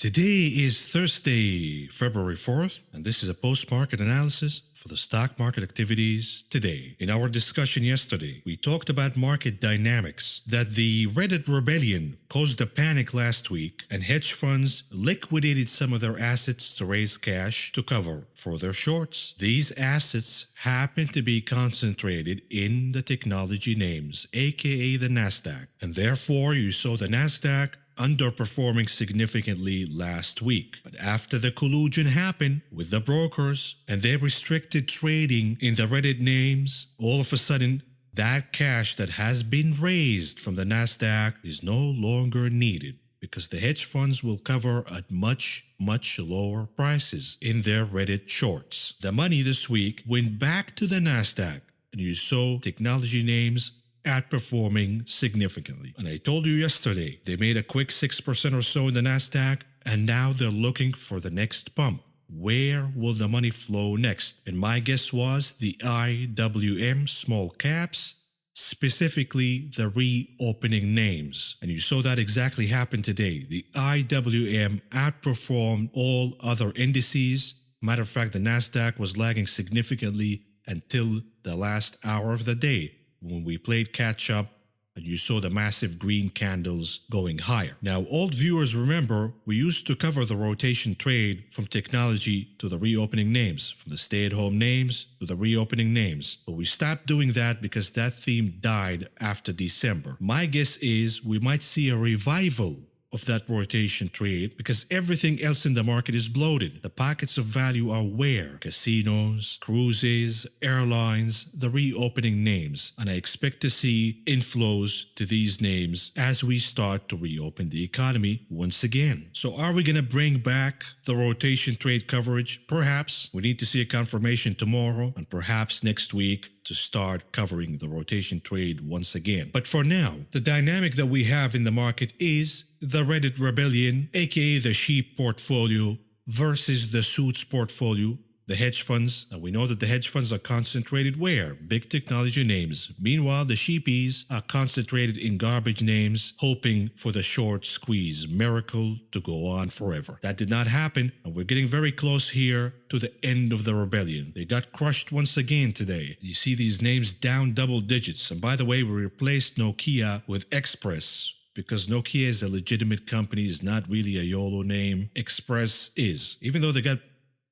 Today is Thursday, February 4th, and this is a post-market analysis for the stock market activities today. In our discussion yesterday, we talked about market dynamics, that the Reddit rebellion caused a panic last week, and hedge funds liquidated some of their assets to raise cash to cover for their shorts. These assets happen to be concentrated in the technology names, aka the Nasdaq, and therefore you saw the Nasdaq underperforming significantly last week. But after the collusion happened with the brokers and they restricted trading in the Reddit names, all of a sudden that cash that has been raised from the Nasdaq is no longer needed because the hedge funds will cover at much lower prices in their Reddit shorts. The money this week went back to the Nasdaq, and you saw technology names outperforming significantly. And I told you yesterday, they made a quick 6% or so in the Nasdaq, and now they're looking for the next pump. Where will the money flow next? And my guess was the IWM small caps, specifically the reopening names. And you saw that exactly happen today. The IWM outperformed all other indices. Matter of fact, the Nasdaq was lagging significantly until the last hour of the day, when we played catch up and you saw the massive green candles going higher. Now, old viewers remember, we used to cover the rotation trade from technology to the reopening names, from the stay-at-home names to the reopening names. But we stopped doing that because that theme died after December. My guess is we might see a revival of that rotation trade because everything else in the market is bloated. The pockets of value are where? Casinos, cruises, airlines, the reopening names. And I expect to see inflows to these names as we start to reopen the economy once again. So are we going to bring back the rotation trade coverage? Perhaps. We need to see a confirmation tomorrow and perhaps next week to start covering the rotation trade once again. But for now, the dynamic that we have in the market is the Reddit rebellion, aka the sheep portfolio versus the suits portfolio, the hedge funds. And we know that the hedge funds are concentrated where? Big technology names. Meanwhile, the sheepies are concentrated in garbage names, hoping for the short squeeze miracle to go on forever. That did not happen, and we're getting very close here to the end of the rebellion. They got crushed once again today. You see these names down double digits. And by the way, we replaced Nokia with Express, because Nokia is a legitimate company, is not really a YOLO name. Express is, even though they got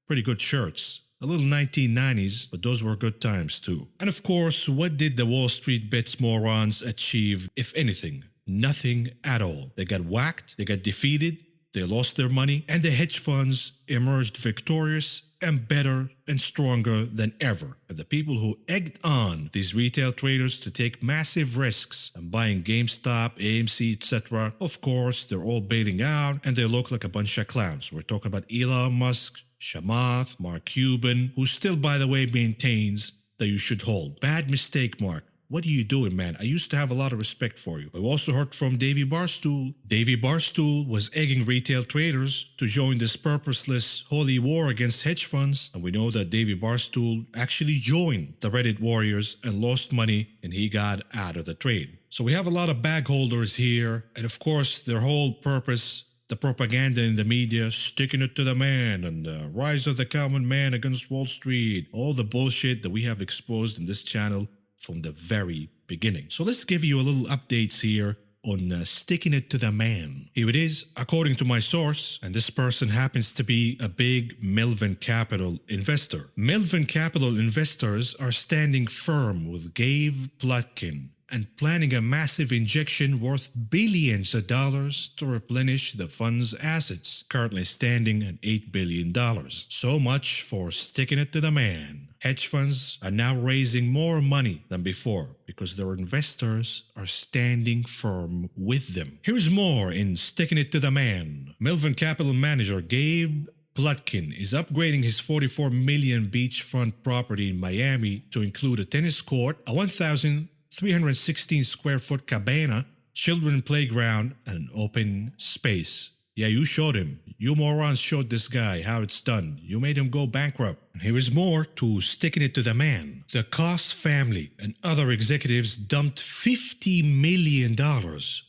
pretty good shirts. A little 1990s, but those were good times too. And of course, what did the Wall Street bets morons achieve, if anything? Nothing at all. They got whacked, they got defeated, they lost their money, and the hedge funds emerged victorious and better and stronger than ever. And the people who egged on these retail traders to take massive risks and buying GameStop, AMC, etc., of course, they're all bailing out and they look like a bunch of clowns. We're talking about Elon Musk, Chamath, Mark Cuban, who still, by the way, maintains that you should hold. Bad mistake, Mark. What are you doing, man? I used to have a lot of respect for you. I've also heard from Davey Barstool. Davey Barstool was egging retail traders to join this purposeless holy war against hedge funds. And we know that Davey Barstool actually joined the Reddit warriors and lost money, and he got out of the trade. So we have a lot of bag holders here. And of course, their whole purpose, the propaganda in the media, sticking it to the man and the rise of the common man against Wall Street, all the bullshit that we have exposed in this channel from the very beginning. So let's give you a little updates here on sticking it to the man. Here it is, according to my source, and this person happens to be a big Melvin Capital investor. Melvin Capital investors are standing firm with Gabe Plotkin and planning a massive injection worth billions of dollars to replenish the fund's assets, currently standing at $8 billion. So much for sticking it to the man. Hedge funds are now raising more money than before because their investors are standing firm with them. Here's more in sticking it to the man. Melvin Capital manager Gabe Plotkin is upgrading his $44 million beachfront property in Miami to include a tennis court, a 1,316 square foot cabana, children's playground, and an open space. Yeah, you showed him. You morons showed this guy how it's done. You made him go bankrupt. And here is more to sticking it to the man. The Koss family and other executives dumped $50 million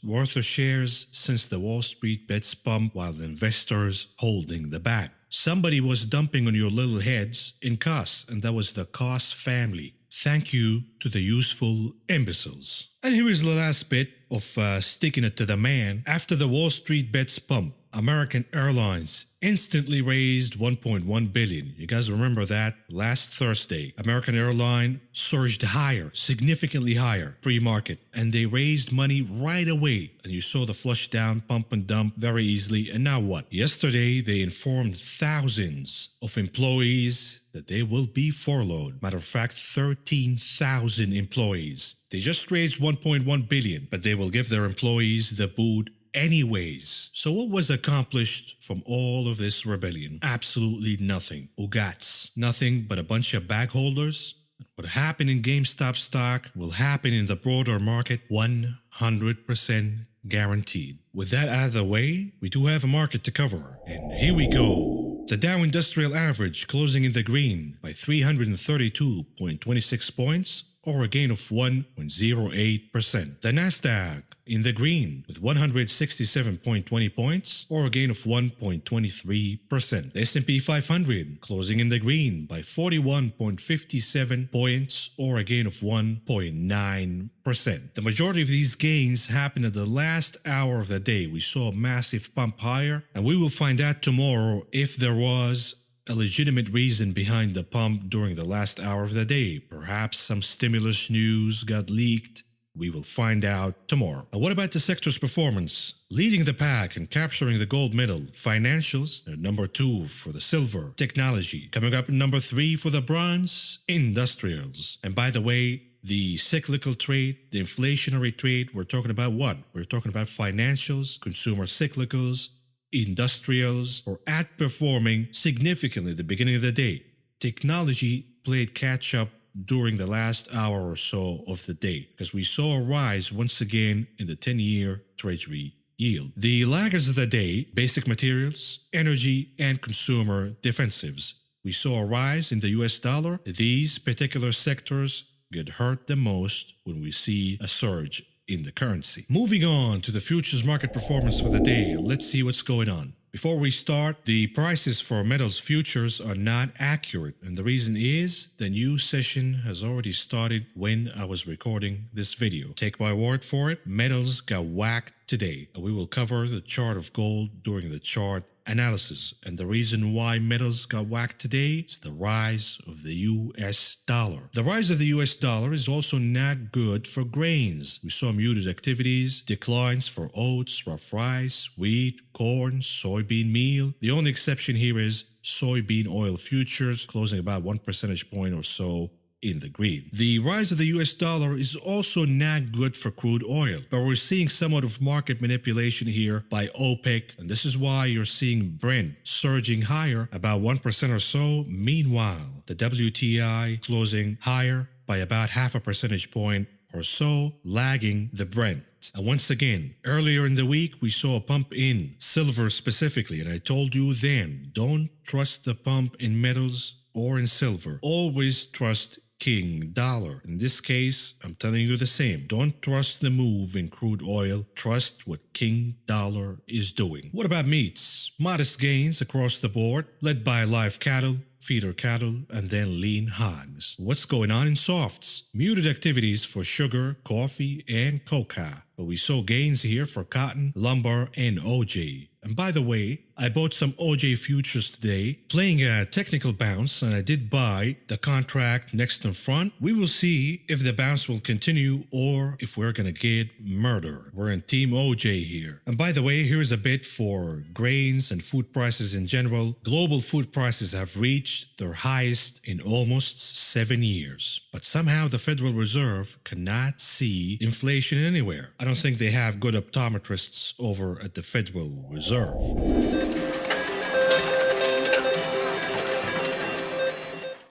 worth of shares since the Wall Street bets pump while investors holding the bag. Somebody was dumping on your little heads in Koss, and that was the Koss family. Thank you to the useful imbeciles. And here is the last bit of sticking it to the man. After the Wall Street bets pump, American Airlines instantly raised $1.1 billion. You guys remember that? Last Thursday, American Airlines surged higher, significantly higher, pre-market, and they raised money right away. And you saw the flush down, pump and dump very easily. And now what? Yesterday, they informed thousands of employees that they will be furloughed. Matter of fact, 13,000 employees. They just raised $1.1 billion, but they will give their employees the boot anyways. So what was accomplished from all of this rebellion? Absolutely nothing. Ugats. Nothing but a bunch of bag holders. What happened in GameStop stock will happen in the broader market 100% guaranteed. With that out of the way, we do have a market to cover. And here we go. The Dow Industrial Average closing in the green by 332.26 points, or a gain of 1.08%. The Nasdaq in the green with 167.20 points, or a gain of 1.23%. The S&P 500 closing in the green by 41.57 points, or a gain of 1.9%. The majority of these gains happened at the last hour of the day. We saw a massive pump higher, and we will find out tomorrow if there was a legitimate reason behind the pump during the last hour of the day. Perhaps some stimulus news got leaked. We will find out tomorrow. Now, what about the sector's performance? Leading the pack and capturing the gold medal, financials, number 2 for the silver, technology. Coming up number 3 for the bronze, industrials. And by the way, the cyclical trade, the inflationary trade, we're talking about what? We're talking about financials, consumer cyclicals, industrials are outperforming significantly at the beginning of the day. Technology played catch up during the last hour or so of the day because we saw a rise once again in the 10-year Treasury yield. The laggards of the day, basic materials, energy, and consumer defensives. We saw a rise in the US dollar. These particular sectors get hurt the most when we see a surge in the currency. Moving on to the futures market performance for the day, let's see what's going on. Before we start, the prices for metals futures are not accurate, and the reason is the new session has already started when I was recording this video. Take my word for it, metals got whacked today, and we will cover the chart of gold during the chart analysis. And the reason why metals got whacked today is the rise of the US dollar. The rise of the US dollar is also not good for grains. We saw muted activities, declines for oats, rough rice, wheat, corn, soybean meal. The only exception here is soybean oil futures, closing about 1 percentage point or so in the green. The rise of the US dollar is also not good for crude oil, but we're seeing somewhat of market manipulation here by OPEC, and this is why you're seeing Brent surging higher about 1% or so. Meanwhile, the WTI closing higher by about half a percentage point or so, lagging the Brent. And once again, earlier in the week, we saw a pump in silver specifically, and I told you then, don't trust the pump in metals or in silver. Always trust King Dollar. In this case, I'm telling you the same. Don't trust the move in crude oil. Trust what King Dollar is doing. What about meats? Modest gains across the board, led by live cattle, feeder cattle, and then lean hogs. What's going on in softs? Muted activities for sugar, coffee, and cocoa. But we saw gains here for cotton, lumber, and OJ. And by the way, I bought some OJ futures today, playing a technical bounce, and I did buy the contract next in front. We will see if the bounce will continue or if we're gonna get murdered. We're in Team OJ here. And by the way, here's a bit for grains and food prices in general. Global food prices have reached their highest in almost 7 years. But somehow the Federal Reserve cannot see inflation anywhere. I don't think they have good optometrists over at the Federal Reserve.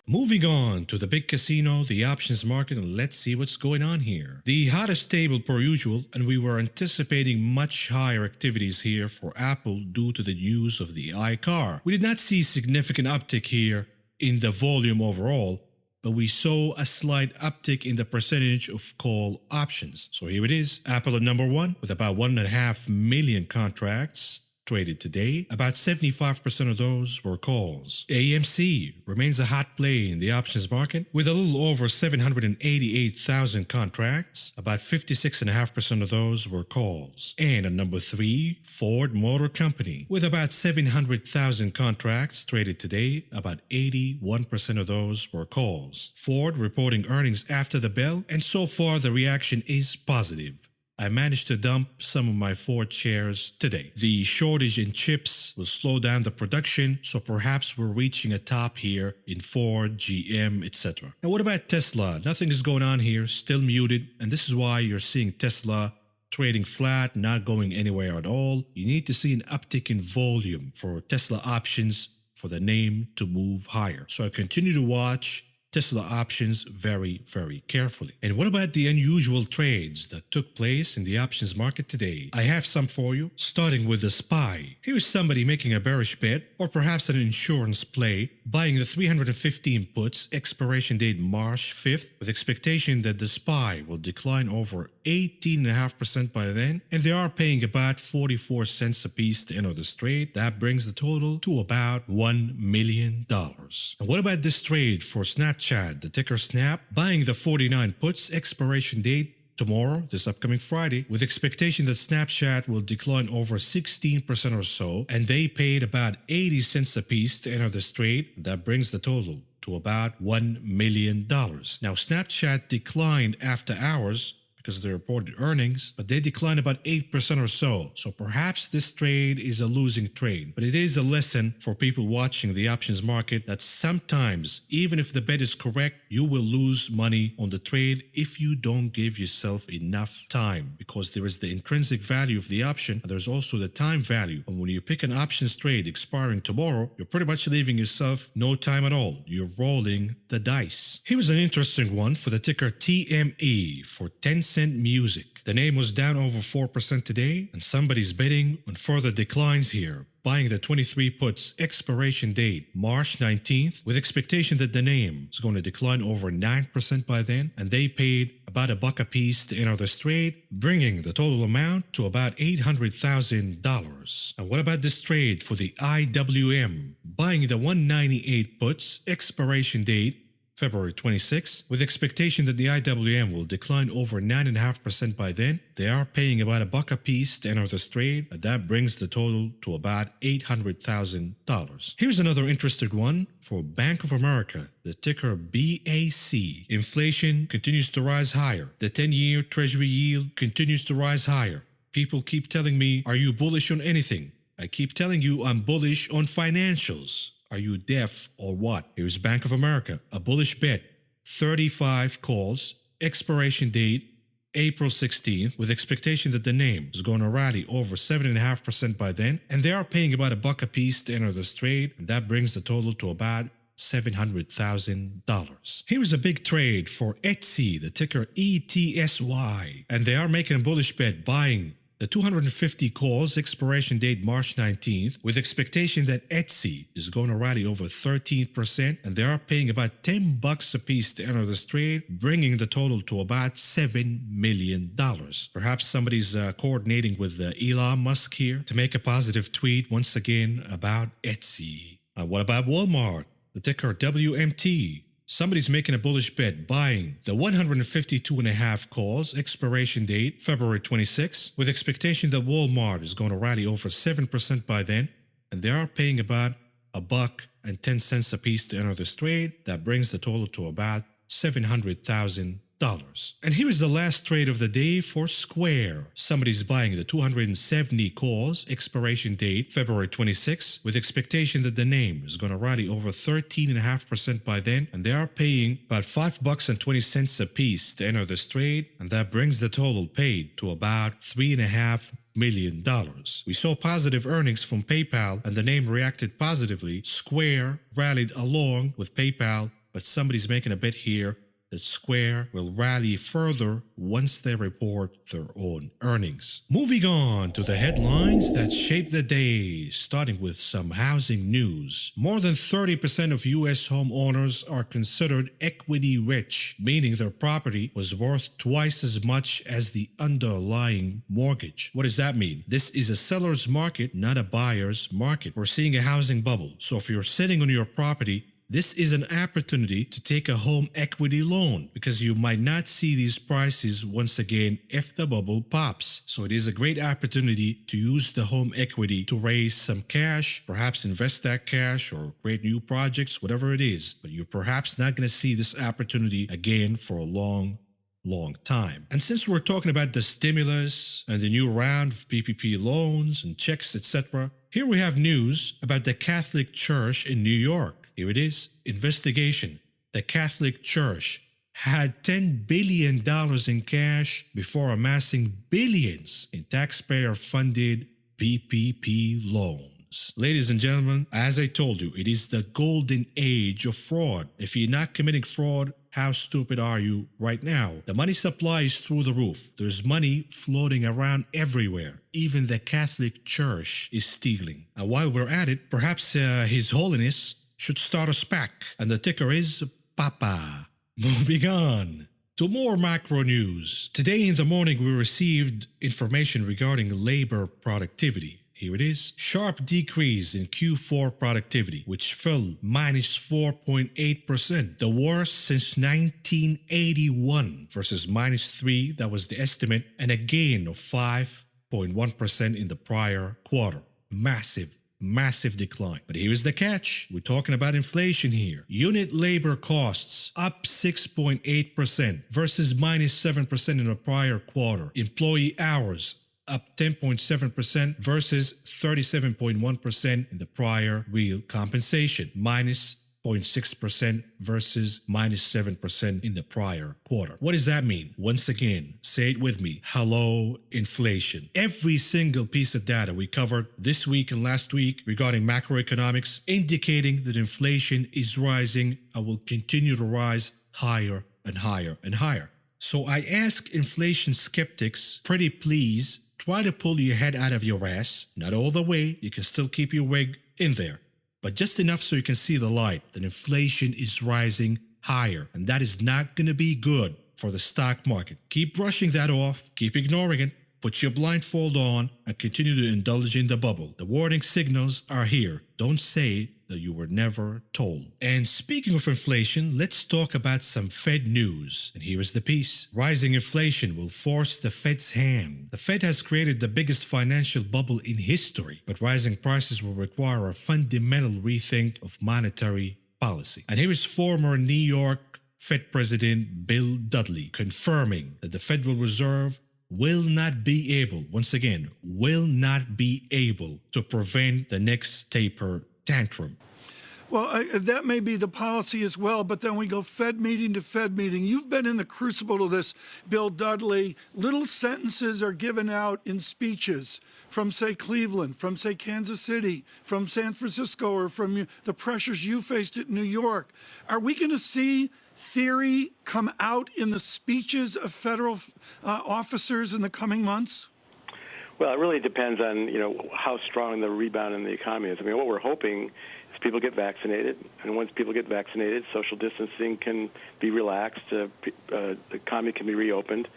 Moving on to the big casino, the options market, and let's see what's going on here. The hottest table per usual, and we were anticipating much higher activities here for Apple due to the news of the iCar. We did not see significant uptick here in the volume overall, but we saw a slight uptick in the percentage of call options. So here it is, Apple at number one with about 1.5 million contracts traded today. About 75% of those were calls. AMC remains a hot play in the options market with a little over 788,000 contracts. About 56.5% of those were calls. And at number 3, Ford Motor Company with about 700,000 contracts traded today. About 81% of those were calls. Ford reporting earnings after the bell, and so far the reaction is positive. I managed to dump some of my Ford shares today. The shortage in chips will slow down the production, so perhaps we're reaching a top here in Ford, GM, etc. Now what about Tesla? Nothing is going on here, still muted, and this is why you're seeing Tesla trading flat, not going anywhere at all. You need to see an uptick in volume for Tesla options for the name to move higher. So I continue to watch Tesla options very, very carefully. And what about the unusual trades that took place in the options market today? I have some for you, starting with the SPY. Here's somebody making a bearish bet, or perhaps an insurance play, buying the 315 puts, expiration date March 5th, with expectation that the SPY will decline over 18.5% by then, and they are paying about 44 cents a piece to enter this trade. That brings the total to about $1 million. And what about this trade for Snapchat, the ticker Snap, buying the 49 puts, expiration date tomorrow, this upcoming Friday, with expectation that Snapchat will decline over 16% or so, and they paid about 80 cents a piece to enter this trade. That brings the total to about $1 million. Now, Snapchat declined after hours because of the reported earnings, but they declined about 8% or so. So perhaps this trade is a losing trade, but it is a lesson for people watching the options market that sometimes, even if the bet is correct, you will lose money on the trade if you don't give yourself enough time, because there is the intrinsic value of the option and there's also the time value. And when you pick an options trade expiring tomorrow, you're pretty much leaving yourself no time at all. You're rolling the dice. Here's an interesting one for the ticker TME for 10 cent music. The name was down over 4% today, and somebody's betting on further declines here, buying the 23 puts, expiration date March 19th, with expectation that the name is going to decline over 9% by then, and they paid about $1 a piece to enter this trade, bringing the total amount to about $800,000. And what about this trade for the IWM, buying the 198 puts, expiration date February 26, with expectation that the IWM will decline over 9.5% by then. They are paying about $1 a piece to enter this trade, and that brings the total to about $800,000. Here's another interesting one for Bank of America, the ticker BAC. Inflation continues to rise higher. The 10-year Treasury yield continues to rise higher. People keep telling me, are you bullish on anything? I keep telling you I'm bullish on financials. Are you deaf or what? Here's Bank of America, a bullish bet, 35 calls, expiration date April 16th, with expectation that the name is going to rally over 7.5% by then, and they are paying about $1 a piece to enter this trade, and that brings the total to about $700,000. Here is a big trade for Etsy, the ticker ETSY, and they are making a bullish bet, buying the 250 calls, expiration date March 19th, with expectation that Etsy is going to rally over 13%, and they are paying about $10 a piece to enter this trade, bringing the total to about $7 million. Perhaps somebody's coordinating with Elon Musk here to make a positive tweet once again about Etsy. What about Walmart? The ticker WMT. Somebody's making a bullish bet, buying the 152.5 calls, expiration date February 26, with expectation that Walmart is going to rally over 7% by then, and they are paying about $1.10 a piece to enter this trade. That brings the total to about $700,000. And here is the last trade of the day for Square. Somebody's buying the 270 calls, expiration date February 26, with expectation that the name is going to rally over 13.5% by then, and they are paying about $5.20 a piece to enter this trade, and that brings the total paid to about $3.5 million. We saw positive earnings from PayPal, and the name reacted positively. Square rallied along with PayPal but somebody's making a bet here that Square will rally further once they report their own earnings. Moving on to the headlines that shape the day, starting with some housing news. More than 30% of U.S. homeowners are considered equity rich, meaning their property was worth twice as much as the underlying mortgage. What does that mean? This is a seller's market, not a buyer's market. We're seeing a housing bubble. So if you're sitting on your property, this is an opportunity to take a home equity loan because you might not see these prices once again if the bubble pops. So it is a great opportunity to use the home equity to raise some cash, perhaps invest that cash or create new projects, whatever it is. But you're perhaps not going to see this opportunity again for a long time. And since we're talking about the stimulus and the new round of PPP loans and checks, etc., here we have news about the Catholic Church in New York. Here it is. Investigation. The Catholic Church had $10 billion in cash before amassing billions in taxpayer-funded PPP loans. Ladies and gentlemen, as I told you, it is the golden age of fraud. If you're not committing fraud, how stupid are you right now? The money supply is through the roof. There's money floating around everywhere. Even the Catholic Church is stealing. And while we're at it, perhaps His Holiness should start a SPAC, and the ticker is PAPA. Moving on to more macro news. Today in the morning, we received information regarding labor productivity. Here it is. Sharp decrease in Q4 productivity, which fell minus 4.8%, the worst since 1981, versus minus 3, that was the estimate, and a gain of 5.1% in the prior quarter. Massive decline. But here's the catch. We're talking about inflation here. Unit labor costs up 6.8% versus minus 7% in the prior quarter. Employee hours up 10.7% versus 37.1% in the prior. Real compensation minus 0.6% versus minus 7% in the prior quarter. What does that mean? Once again, say it with me. Hello, inflation. Every single piece of data we covered this week and last week regarding macroeconomics indicating that inflation is rising and will continue to rise higher and higher and higher. So I ask inflation skeptics, pretty please, try to pull your head out of your ass. Not all the way, you can still keep your wig in there, but just enough so you can see the light that inflation is rising higher, and that is not going to be good for the stock market. Keep brushing that off, keep ignoring it, put your blindfold on, and continue to indulge in the bubble. The warning signals are here. Don't say that you were never told. And speaking of inflation, let's talk about some Fed news. And here is the piece. Rising inflation will force the Fed's hand. The Fed has created the biggest financial bubble in history, but rising prices will require a fundamental rethink of monetary policy. And here is former New York Fed President Bill Dudley confirming that the Federal Reserve will not be able, once again, will not be able to prevent the next taper tantrum. Well, that may be the policy as well, but then we go Fed meeting to Fed meeting. You've been in the crucible of this, Bill Dudley. Little sentences are given out in speeches from, say, Cleveland, from, say, Kansas City, from San Francisco, or from the pressures you faced at New York. Are we going to see theory come out in the speeches of federal officers in the coming months? Well, it really depends on, how strong the rebound in the economy is. I mean, what we're hoping is people get vaccinated, and once people get vaccinated, social distancing can be relaxed, the economy can be reopened.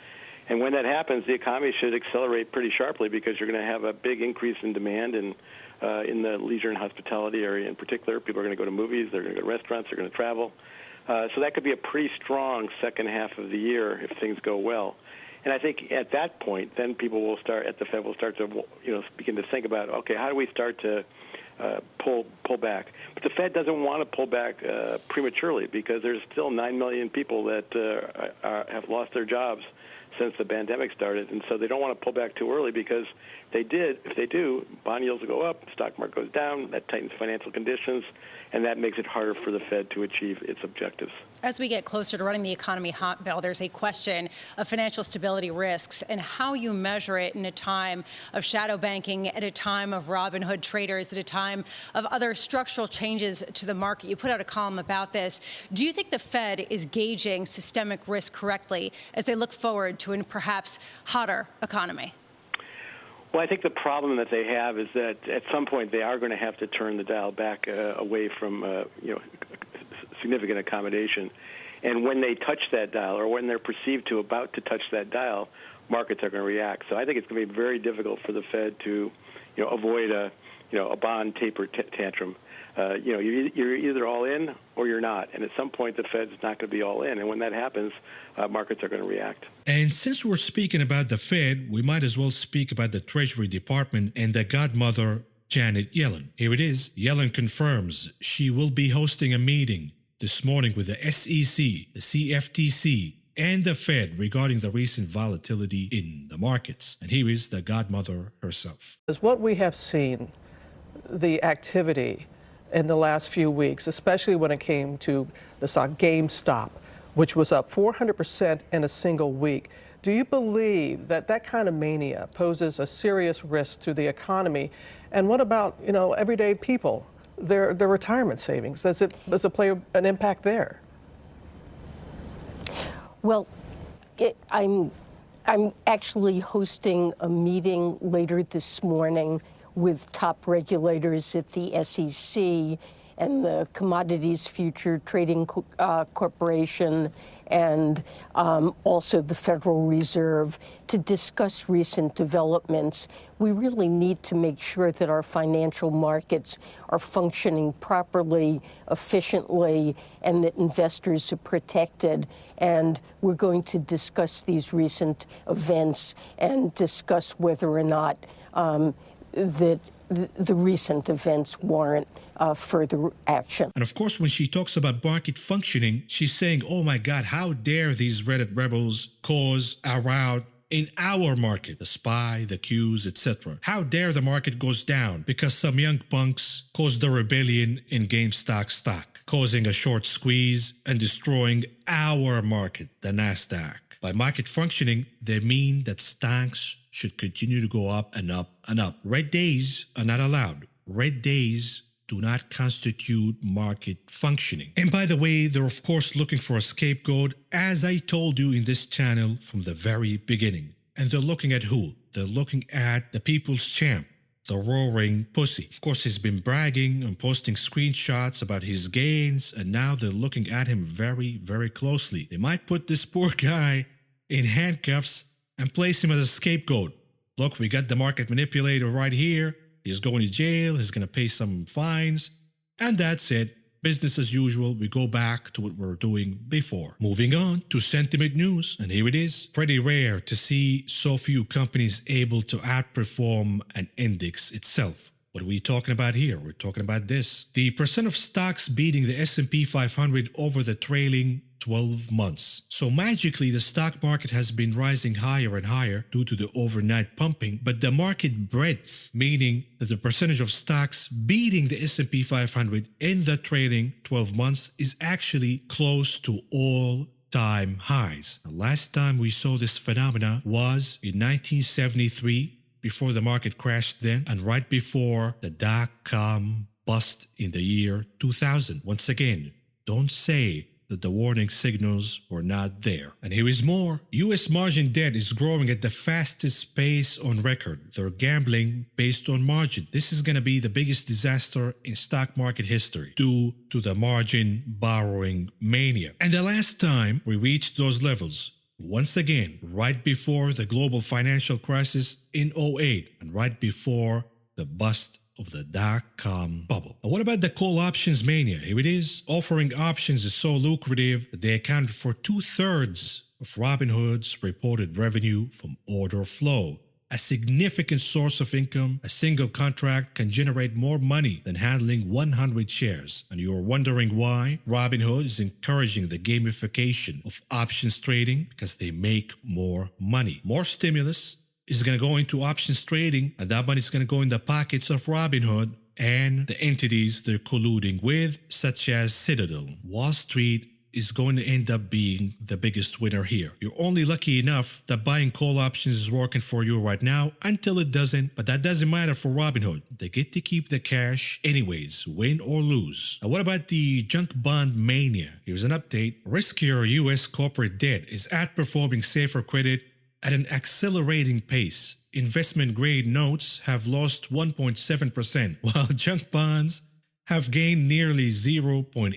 And when that happens, the economy should accelerate pretty sharply because you're going to have a big increase in demand in the leisure and hospitality area in particular. People are going to go to movies, they're going to go to restaurants, they're going to travel. So that could be a pretty strong second half of the year if things go well. And I think at that point, then people will start, at the Fed will start to, begin to think about, okay, how do we start to pull back? But the Fed doesn't want to pull back prematurely because there's still 9 million people that have lost their jobs since the pandemic started, and so they don't want to pull back too early because if they do, bond yields will go up, stock market goes down, that tightens financial conditions, and that makes it harder for the Fed to achieve its objectives. As we get closer to running the economy hot, Bill, there's a question of financial stability risks and how you measure it in a time of shadow banking, at a time of Robinhood traders, at a time of other structural changes to the market. You put out a column about this. Do you think the Fed is gauging systemic risk correctly as they look forward to a perhaps hotter economy? Well, I think the problem that they have is that at some point they are going to have to turn the dial back away from significant accommodation. And when they touch that dial, or when they're perceived to about to touch that dial, markets are going to react. So I think it's going to be very difficult for the Fed to, avoid a bond taper tantrum. You're either all in or you're not. And at some point, the Fed's not going to be all in. And when that happens, markets are going to react. And since we're speaking about the Fed, we might as well speak about the Treasury Department and the godmother, Janet Yellen. Here it is. Yellen confirms she will be hosting a meeting this morning with the SEC, the CFTC, and the Fed regarding the recent volatility in the markets. And here is the godmother herself. As what we have seen, the activity in the last few weeks, especially when it came to the stock GameStop, which was up 400% in a single week. Do you believe that that kind of mania poses a serious risk to the economy? And what about, everyday people, their retirement savings? Does it play an impact there? Well, I'm actually hosting a meeting later this morning with top regulators at the SEC and the Commodities Future Trading Corporation and also the Federal Reserve to discuss recent developments. We really need to make sure that our financial markets are functioning properly, efficiently, and that investors are protected. And we're going to discuss these recent events and discuss whether or not that the recent events warrant further action. And of course, when she talks about market functioning, she's saying, oh my God, how dare these Reddit rebels cause a rout in our market, the SPY, the Qs, etc. How dare the market goes down because some young punks caused a rebellion in GameStop stock, causing a short squeeze and destroying our market, the NASDAQ. By market functioning, they mean that stocks should continue to go up and up and up. Red days are not allowed. Red days do not constitute market functioning. And by the way, they're of course looking for a scapegoat, as I told you in this channel from the very beginning. And they're looking at who? They're looking at the people's champ, the roaring pussy. Of course, he's been bragging and posting screenshots about his gains, and now they're looking at him very, very closely. They might put this poor guy in handcuffs and place him as a scapegoat. Look, we got the market manipulator right here. He's going to jail. He's going to pay some fines. And that's it. Business as usual. We go back to what we were doing before. Moving on to sentiment news. And here it is. Pretty rare to see so few companies able to outperform an index itself. What are we talking about here? We're talking about this. The percent of stocks beating the S&P 500 over the trailing 12 months. So magically, the stock market has been rising higher and higher due to the overnight pumping, but the market breadth, meaning that the percentage of stocks beating the S&P 500 in the trailing 12 months is actually close to all-time highs. The last time we saw this phenomena was in 1973, before the market crashed then, and right before the dot-com bust in the year 2000. Once again, don't say that the warning signals were not there. And here is more. U.S. margin debt is growing at the fastest pace on record. They're gambling based on margin. This is going to be the biggest disaster in stock market history due to the margin borrowing mania. And the last time we reached those levels, once again, right before the global financial crisis in 2008 and right before the bust of the dot-com bubble. But what about the call options mania? Here it is. Offering options is so lucrative that they account for 2/3 of Robinhood's reported revenue from order flow. A significant source of income, a single contract can generate more money than handling 100 shares. And you're wondering why? Robinhood is encouraging the gamification of options trading because they make more money. More stimulus is going to go into options trading, and that money is going to go in the pockets of Robinhood and the entities they're colluding with, such as Citadel. Wall Street is going to end up being the biggest winner here. You're only lucky enough that buying call options is working for you right now until it doesn't, but that doesn't matter for Robinhood. They get to keep the cash anyways, win or lose. Now what about the junk bond mania? Here's an update. Riskier US corporate debt is outperforming safer credit at an accelerating pace. Investment-grade notes have lost 1.7%, while junk bonds have gained nearly 0.8%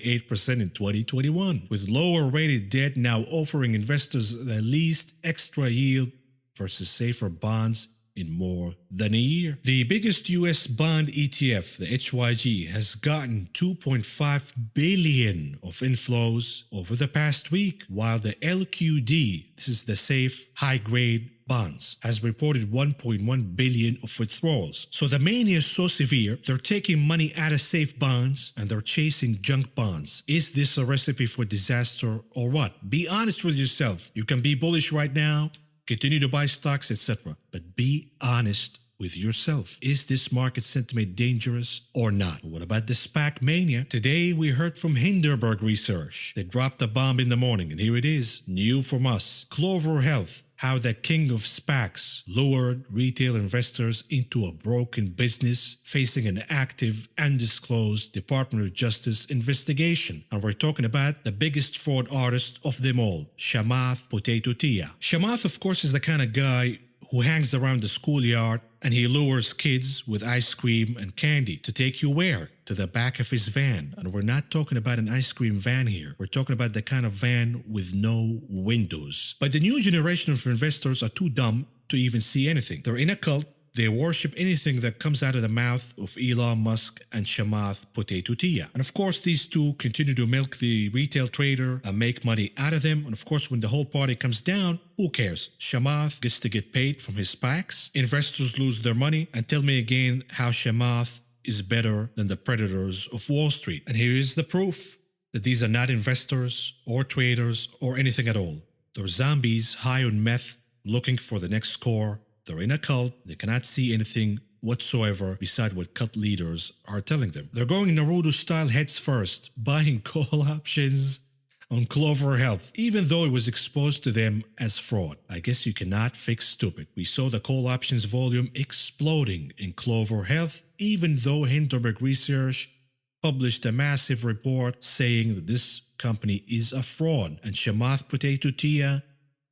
in 2021, with lower-rated debt now offering investors the least extra yield versus safer bonds in more than a year. The biggest U.S. bond ETF, the HYG, has gotten $2.5 billion of inflows over the past week, while the LQD, this is the safe high-grade bonds, has reported $1.1 billion of withdrawals. So the mania is so severe, they're taking money out of safe bonds and they're chasing junk bonds. Is this a recipe for disaster or what? Be honest with yourself. You can be bullish right now, continue to buy stocks, etc. But be honest with yourself. Is this market sentiment dangerous or not? What about the SPAC mania? Today we heard from Hindenburg Research. They dropped a bomb in the morning, and here it is, new from us. Clover Health, how the king of SPACs lured retail investors into a broken business facing an active, undisclosed Department of Justice investigation. And we're talking about the biggest fraud artist of them all, Chamath Potato Tia. Chamath, of course, is the kind of guy who hangs around the schoolyard and he lures kids with ice cream and candy to take you where? To the back of his van. And we're not talking about an ice cream van here. We're talking about the kind of van with no windows. But the new generation of investors are too dumb to even see anything. They're in a cult. They worship anything that comes out of the mouth of Elon Musk and Chamath Potato Tia. And of course, these two continue to milk the retail trader and make money out of them. And of course, when the whole party comes down, who cares? Chamath gets to get paid from his SPACs. Investors lose their money. And tell me again how Chamath is better than the predators of Wall Street. And here is the proof that these are not investors or traders or anything at all. They're zombies high on meth looking for the next score. They're in a cult. They cannot see anything whatsoever beside what cult leaders are telling them. They're going Naruto-style heads first, buying call options on Clover Health, even though it was exposed to them as fraud. I guess you cannot fix stupid. We saw the call options volume exploding in Clover Health, even though Hindenburg Research published a massive report saying that this company is a fraud, and Chamath Potato Tia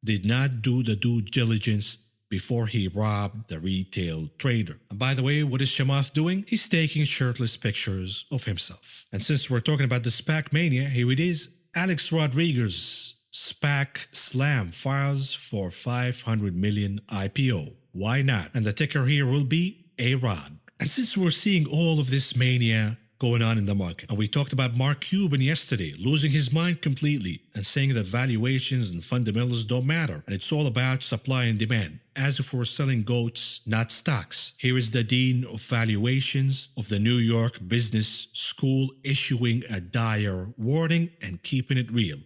did not do the due diligence before he robbed the retail trader. And by the way, what is Chamath doing? He's taking shirtless pictures of himself. And since we're talking about the SPAC mania, here it is. Alex Rodriguez, SPAC slam files for 500 million IPO. Why not? And the ticker here will be AROD. And since we're seeing all of this mania going on in the market, and we talked about Mark Cuban yesterday losing his mind completely and saying that valuations and fundamentals don't matter and it's all about supply and demand, as if we're selling goats, not stocks. Here is the dean of valuations of the New York Business School issuing a dire warning and keeping it real.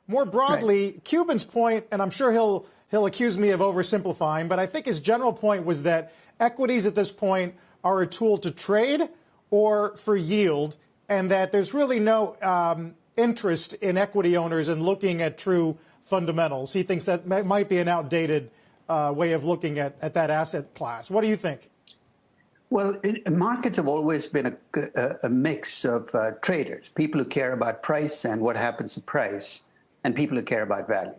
More broadly, Cuban's point, and I'm sure he'll accuse me of oversimplifying, but I think his general point was that equities at this point are a tool to trade or for yield, and that there's really no interest in equity owners in looking at true fundamentals. He thinks that might be an outdated way of looking at that asset class. What do you think? Well, markets have always been a mix of traders, people who care about price and what happens to price, and people who care about value.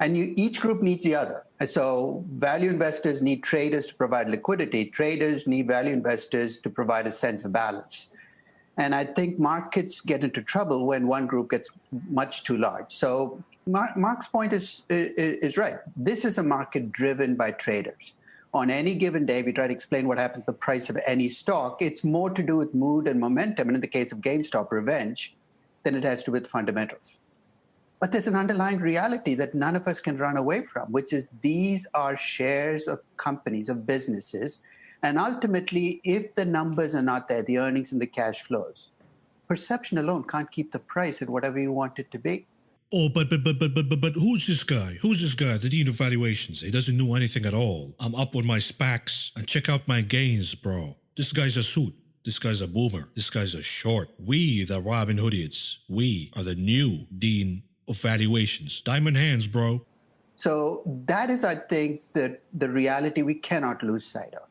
And each group needs the other. And so value investors need traders to provide liquidity. Traders need value investors to provide a sense of balance. And I think markets get into trouble when one group gets much too large. So Mark's point is right. This is a market driven by traders. On any given day, we try to explain what happens to the price of any stock. It's more to do with mood and momentum, and in the case of GameStop, revenge, than it has to do with fundamentals. But there's an underlying reality that none of us can run away from, which is these are shares of companies, of businesses. And ultimately, if the numbers are not there, the earnings and the cash flows, perception alone can't keep the price at whatever you want it to be. Oh, but who's this guy? Who's this guy? The dean of valuations. He doesn't know anything at all. I'm up on my SPACs and check out my gains, bro. This guy's a suit. This guy's a boomer. This guy's a short. We, the Robin Hoodians, we are the new dean of valuations. Diamond hands, bro. So that is, I think, the reality we cannot lose sight of.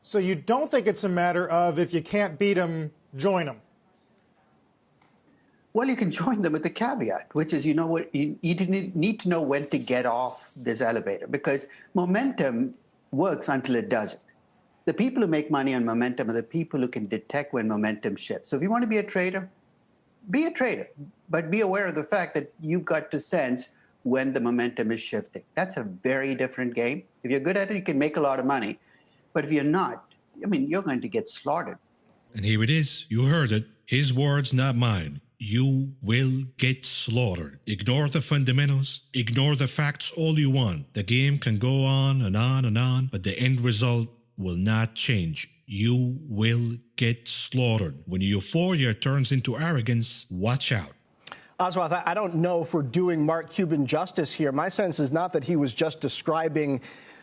So you don't think it's a matter of if you can't beat them, join them? Well, you can join them with the caveat, which is, you know what, you need to know when to get off this elevator, because momentum works until it doesn't. The people who make money on momentum are the people who can detect when momentum shifts. So if you want to be a trader, but be aware of the fact that you've got to sense when the momentum is shifting. That's a very different game. If you're good at it, you can make a lot of money. But if you're not, I mean, you're going to get slaughtered. And here it is. You heard it. His words, not mine. You will get slaughtered. Ignore the fundamentals. Ignore the facts all you want. The game can go on and on and on, but the end result will not change. You will get slaughtered. When euphoria turns into arrogance, watch out. Chamath, I don't know if we're doing Mark Cuban justice here. My sense is not that he was just describing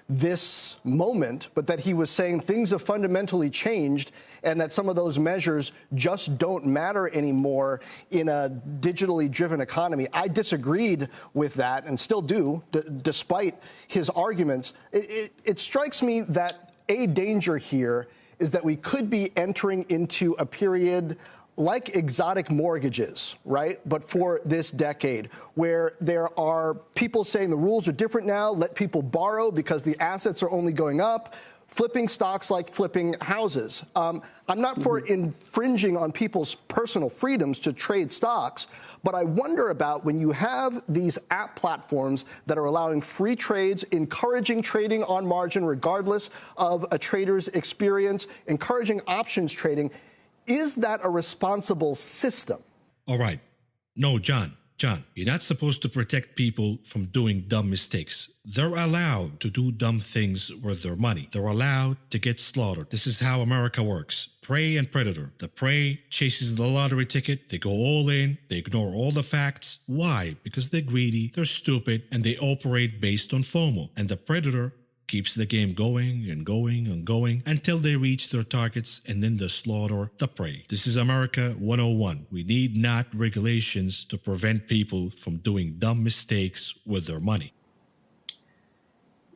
this moment, but that he was saying things have fundamentally changed and that some of those measures just don't matter anymore in a digitally driven economy. I disagreed with that and still do, despite his arguments. It strikes me that a danger here is that we could be entering into a period like exotic mortgages, right? But for this decade, where there are people saying the rules are different now, let people borrow because the assets are only going up, flipping stocks like flipping houses. I'm not for infringing on people's personal freedoms to trade stocks, but I wonder about when you have these app platforms that are allowing free trades, encouraging trading on margin regardless of a trader's experience, encouraging options trading. Is that a responsible system? All right. No, John, you're not supposed to protect people from doing dumb mistakes. They're allowed to do dumb things with their money. They're allowed to get slaughtered. This is how America works. Prey and predator. The prey chases the lottery ticket. They go all in. They ignore all the facts. Why? Because they're greedy, they're stupid, and they operate based on FOMO. And the predator keeps the game going and going and going until they reach their targets, and then they slaughter the prey. This is America 101. We need not regulations to prevent people from doing dumb mistakes with their money.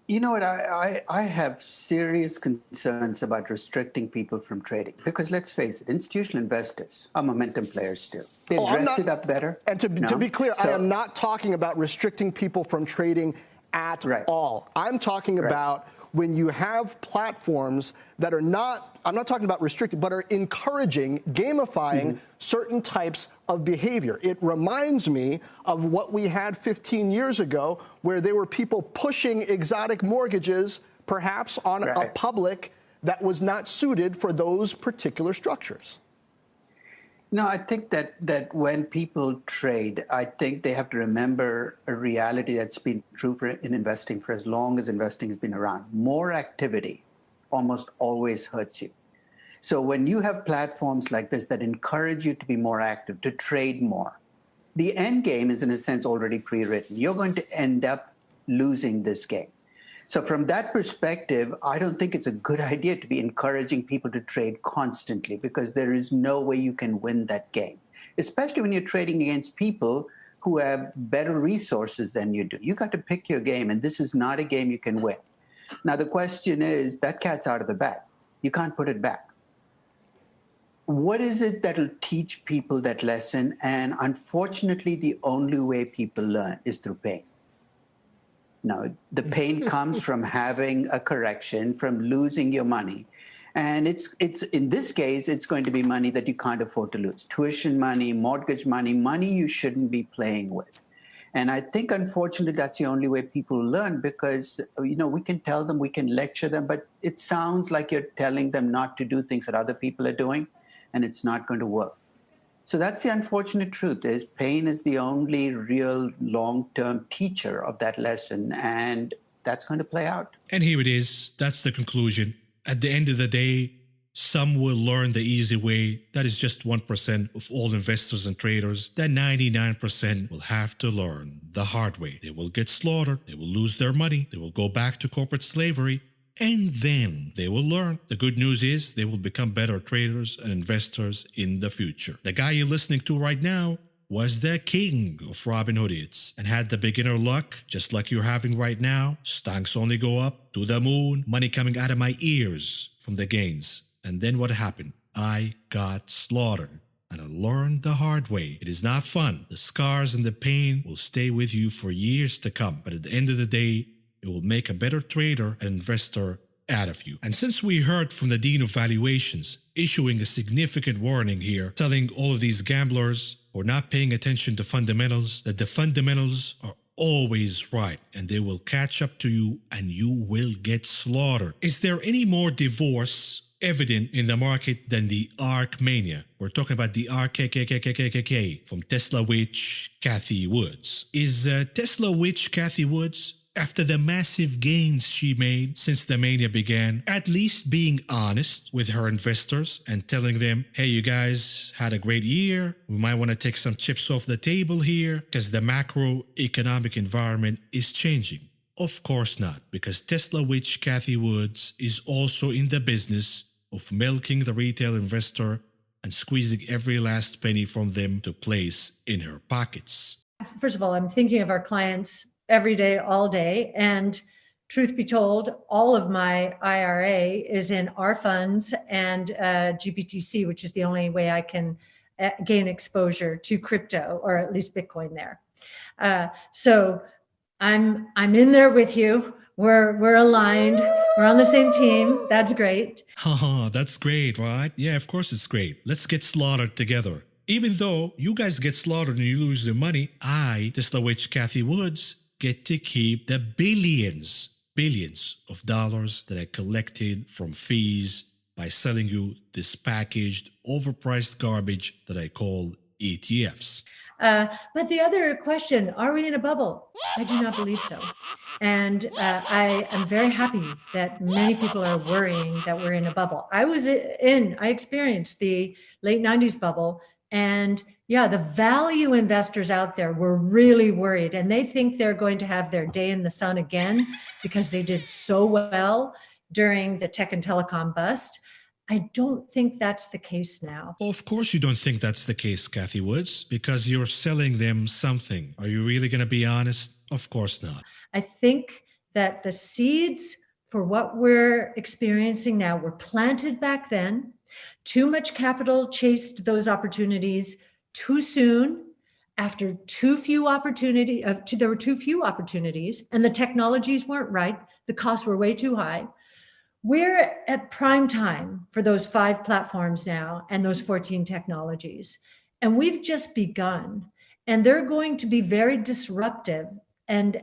You know what, I have serious concerns about restricting people from trading because let's face it, institutional investors are momentum players too. They dress it up better. And to be clear, I am not talking about restricting people from trading at all. I'm talking about when you have platforms that are not, I'm not talking about restricted, but are encouraging, gamifying certain types of behavior. It reminds me of what we had 15 years ago, where there were people pushing exotic mortgages, perhaps on a public that was not suited for those particular structures. No, I think that when people trade, I think they have to remember a reality that's been true in investing for as long as investing has been around. More activity almost always hurts you. So when you have platforms like this that encourage you to be more active, to trade more, the end game is in a sense already pre-written. You're going to end up losing this game. So from that perspective, I don't think it's a good idea to be encouraging people to trade constantly because there is no way you can win that game, especially when you're trading against people who have better resources than you do. You got to pick your game, and this is not a game you can win. Now, the question is, that cat's out of the bag. You can't put it back. What is it that'll teach people that lesson? And unfortunately, the only way people learn is through pain. No, the pain comes from having a correction, from losing your money. And it's in this case, it's going to be money that you can't afford to lose. Tuition money, mortgage money, money you shouldn't be playing with. And I think, unfortunately, that's the only way people learn because, you know, we can tell them, we can lecture them, but it sounds like you're telling them not to do things that other people are doing, and it's not going to work. So that's the unfortunate truth is pain is the only real long-term teacher of that lesson, and that's going to play out. And here it is. That's the conclusion. At the end of the day, some will learn the easy way. That is just 1% of all investors and traders. That 99% will have to learn the hard way. They will get slaughtered. They will lose their money. They will go back to corporate slavery. And then they will learn. The good news is they will become better traders and investors in the future. The guy you're listening to right now, was the king of Robin Hoodits and had the beginner luck, just like you're having right now. Stocks only go up to the moon, money coming out of my ears from the gains. And then what happened? I got slaughtered. And I learned the hard way. It is not fun. The scars and the pain will stay with you for years to come. But at the end of the day, it will make a better trader and investor out of you. And since we heard from the Dean of Valuations issuing a significant warning here, telling all of these gamblers who are not paying attention to fundamentals that the fundamentals are always right and they will catch up to you and you will get slaughtered. Is there any more divorce evident in the market than the ARK Mania? We're talking about the ARKK from Tesla witch Cathie Woods. Is Tesla witch Cathie Woods, after the massive gains she made since the mania began, at least being honest with her investors and telling them, hey, you guys had a great year. We might want to take some chips off the table here because the macroeconomic environment is changing? Of course not, because Tesla witch Cathie Woods is also in the business of milking the retail investor and squeezing every last penny from them to place in her pockets. First of all, I'm thinking of our clients every day, all day. And truth be told, all of my IRA is in our funds and GBTC, which is the only way I can gain exposure to crypto, or at least Bitcoin there. So I'm in there with you. We're aligned. We're on the same team. That's great. Haha, that's great, right? Yeah, of course it's great. Let's get slaughtered together. Even though you guys get slaughtered and you lose the money, I, Tesla witch Cathie Woods, get to keep the billions of dollars that I collected from fees by selling you this packaged, overpriced garbage that I call ETFs. But the other question, are we in a bubble? I do not believe so. And I am very happy that many people are worrying that we're in a bubble. I experienced the late 90s bubble. And yeah, the value investors out there were really worried, and they think they're going to have their day in the sun again because they did so well during the tech and telecom bust. I don't think that's the case now. Of course you don't think that's the case, Cathie Woods, because you're selling them something. Are you really going to be honest? Of course not. I think that the seeds for what we're experiencing now were planted back then. Too much capital chased those opportunities too soon, after there were too few opportunities, and the technologies weren't right. The costs were way too high. We're at prime time for those 5 platforms now and those 14 technologies. And we've just begun. And they're going to be very disruptive and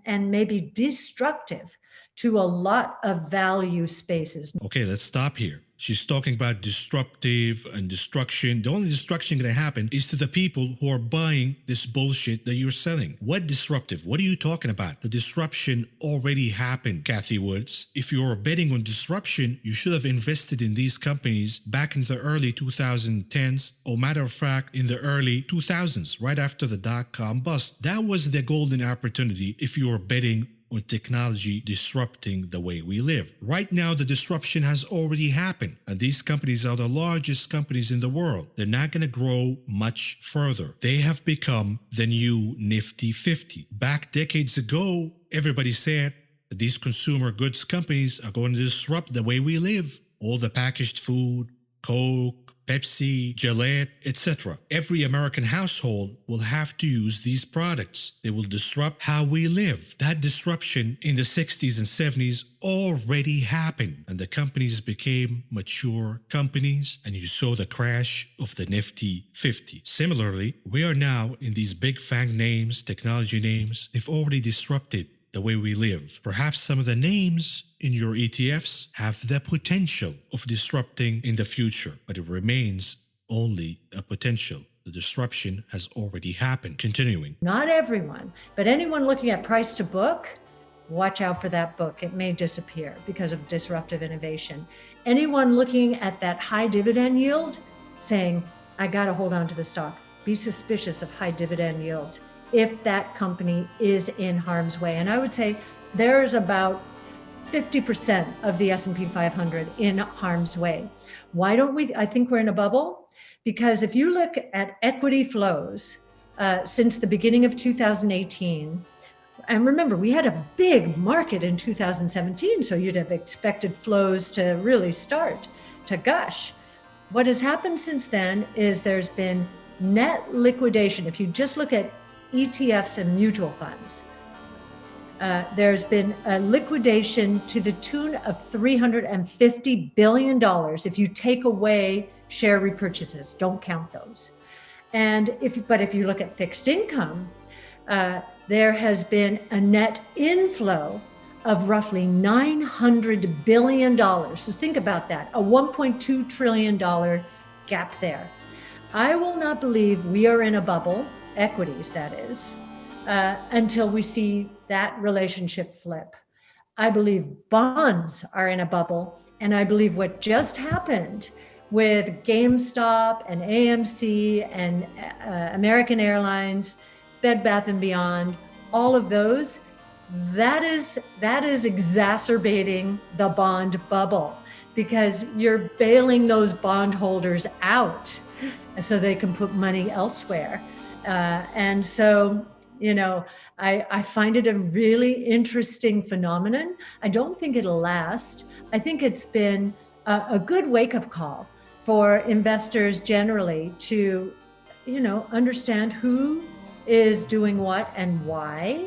maybe destructive to a lot of value spaces. Okay, let's stop here. She's talking about disruptive and destruction. The only destruction going to happen is to the people who are buying this bullshit that you're selling. What disruptive? What are you talking about? The disruption already happened, Cathie Woods. If you're betting on disruption, you should have invested in these companies back in the early 2010s, or matter of fact, in the early 2000s, right after the dot-com bust. That was the golden opportunity if you were betting on technology disrupting the way we live. Right now, the disruption has already happened, and these companies are the largest companies in the world. They're not going to grow much further. They have become the new Nifty 50. Back decades ago, everybody said that these consumer goods companies are going to disrupt the way we live. All the packaged food, Coke, Pepsi, Gillette, etc. Every American household will have to use these products. They will disrupt how we live. That disruption in the 60s and 70s already happened, and the companies became mature companies, and you saw the crash of the Nifty 50. Similarly, we are now in these big FANG names, technology names. They've already disrupted the way we live. Perhaps some of the names in your ETFs have the potential of disrupting in the future, but it remains only a potential. The disruption has already happened. Continuing. Not everyone, but anyone looking at price to book, watch out for that book. It may disappear because of disruptive innovation. Anyone looking at that high dividend yield, saying, I got to hold on to the stock, be suspicious of high dividend yields if that company is in harm's way. And I would say there's about 50% of the S&P 500 in harm's way. Why don't we? I think we're in a bubble Because if you look at equity flows since the beginning of 2018, and remember, we had a big market in 2017, so you'd have expected flows to really start to gush. What has happened since then is there's been net liquidation. If you just look at ETFs and mutual funds, there's been a liquidation to the tune of $350 billion if you take away share repurchases. Don't count those. And if you look at fixed income, there has been a net inflow of roughly $900 billion. So think about that, a $1.2 trillion gap there. I will not believe we are in a bubble, equities that is, until we see that relationship flip. I believe bonds are in a bubble, and I believe what just happened with GameStop and AMC and American Airlines, Bed Bath & Beyond, all of those, that is exacerbating the bond bubble, because you're bailing those bondholders out so they can put money elsewhere. And so, I find it a really interesting phenomenon. I don't think it'll last. I think it's been a good wake-up call for investors generally to, understand who is doing what and why.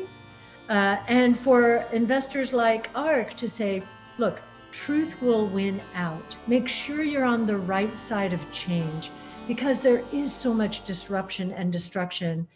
And for investors like ARK to say, look, truth will win out. Make sure you're on the right side of change, because there is so much disruption and destruction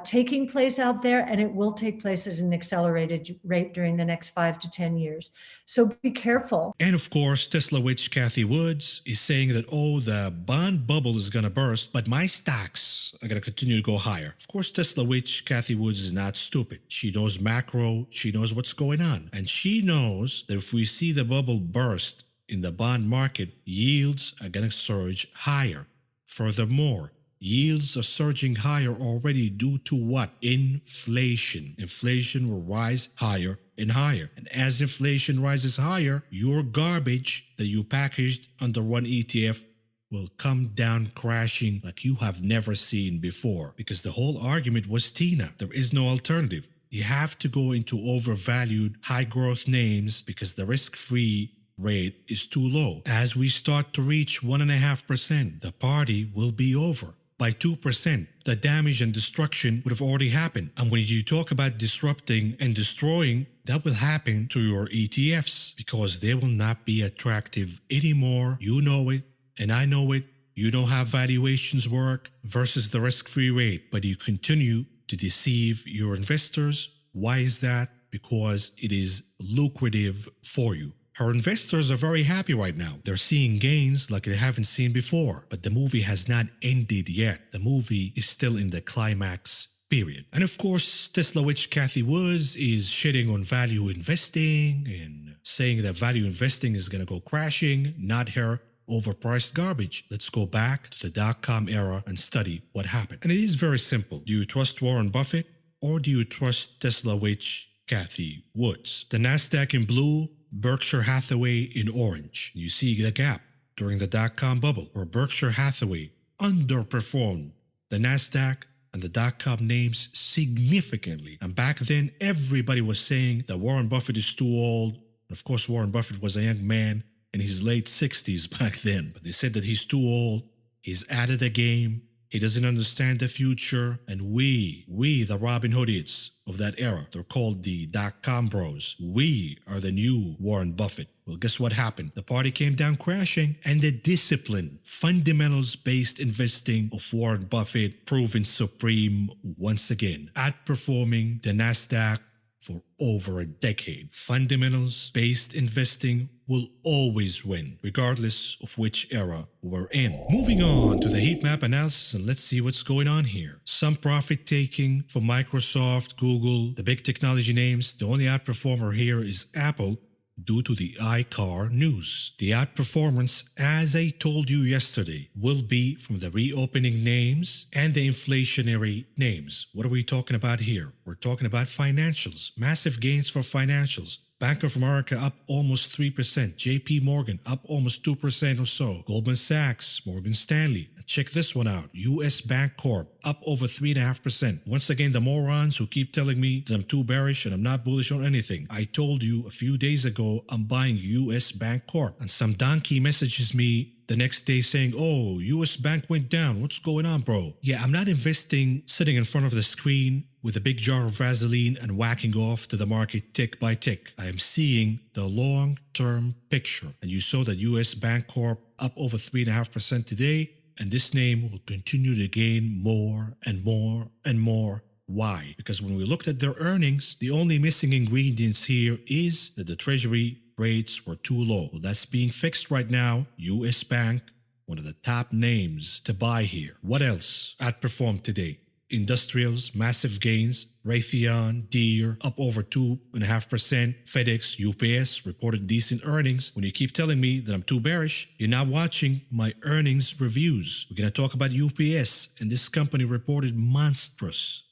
taking place out there, and it will take place at an accelerated rate during the next 5 to 10 years. So be careful. And of course, Tesla witch Cathie Woods is saying that, the bond bubble is going to burst, but my stocks are going to continue to go higher. Of course, Tesla witch Cathie Woods is not stupid. She knows macro, she knows what's going on. And she knows that if we see the bubble burst in the bond market, yields are going to surge higher. Furthermore, yields are surging higher already due to what? Inflation. Inflation will rise higher and higher. And as inflation rises higher, your garbage that you packaged under one ETF will come down crashing like you have never seen before. Because the whole argument was Tina. There is no alternative. You have to go into overvalued high growth names because the risk-free rate is too low. As we start to reach 1.5%, the party will be over. By 2%, the damage and destruction would have already happened. And when you talk about disrupting and destroying, that will happen to your ETFs because they will not be attractive anymore. You know it, and I know it. You know how valuations work versus the risk-free rate, but you continue to deceive your investors. Why is that? Because it is lucrative for you. Her investors are very happy right now. They're seeing gains like they haven't seen before. But the movie has not ended yet. The movie is still in the climax period. And of course, Tesla witch Cathie Woods is shitting on value investing and saying that value investing is going to go crashing, not her overpriced garbage. Let's go back to the dot-com era and study what happened. And it is very simple. Do you trust Warren Buffett or do you trust Tesla witch Cathie Woods? The NASDAQ in blue, Berkshire Hathaway in orange. You see the gap during the dot-com bubble where Berkshire Hathaway underperformed the NASDAQ and the dot-com names significantly. And back then, everybody was saying that Warren Buffett is too old. And of course, Warren Buffett was a young man in his late 60s back then. But they said that he's too old, he's out of the game, he doesn't understand the future. And we, the Robin Hoodites of that era, they're called the dot-com bros. We are the new Warren Buffett. Well, guess what happened? The party came down crashing, and the discipline, fundamentals-based investing of Warren Buffett proven supreme once again, outperforming the NASDAQ for over a decade. Fundamentals-based investing will always win, regardless of which era we're in. Moving on to the heat map analysis, and let's see what's going on here. Some profit taking for Microsoft, Google, the big technology names. The only outperformer here is Apple, due to the iCar news. The outperformance, as I told you yesterday, will be from the reopening names and the inflationary names. What are we talking about here? We're talking about financials. Massive gains for financials. Bank of America up almost 3%. JP Morgan up almost 2% or so. Goldman Sachs, Morgan Stanley, and check this one out. US Bank Corp up over 3.5%. Once again, the morons who keep telling me that I'm too bearish and I'm not bullish on anything. I told you a few days ago I'm buying US Bank Corp. And some donkey messages me the next day saying, oh, US Bank went down. What's going on, bro? Yeah, I'm not investing sitting in front of the screen with a big jar of Vaseline and whacking off to the market tick by tick. I am seeing the long-term picture. And you saw that US Bank Corp up over 3.5% today. And this name will continue to gain more and more and more. Why? Because when we looked at their earnings, the only missing ingredients here is that the Treasury rates were too low. Well, that's being fixed right now. US Bank, one of the top names to buy here. What else outperformed today? Industrials, massive gains. Raytheon, Deere, up over 2.5%. FedEx, UPS reported decent earnings. When you keep telling me that I'm too bearish, you're not watching my earnings reviews. We're going to talk about UPS, and this company reported monstrous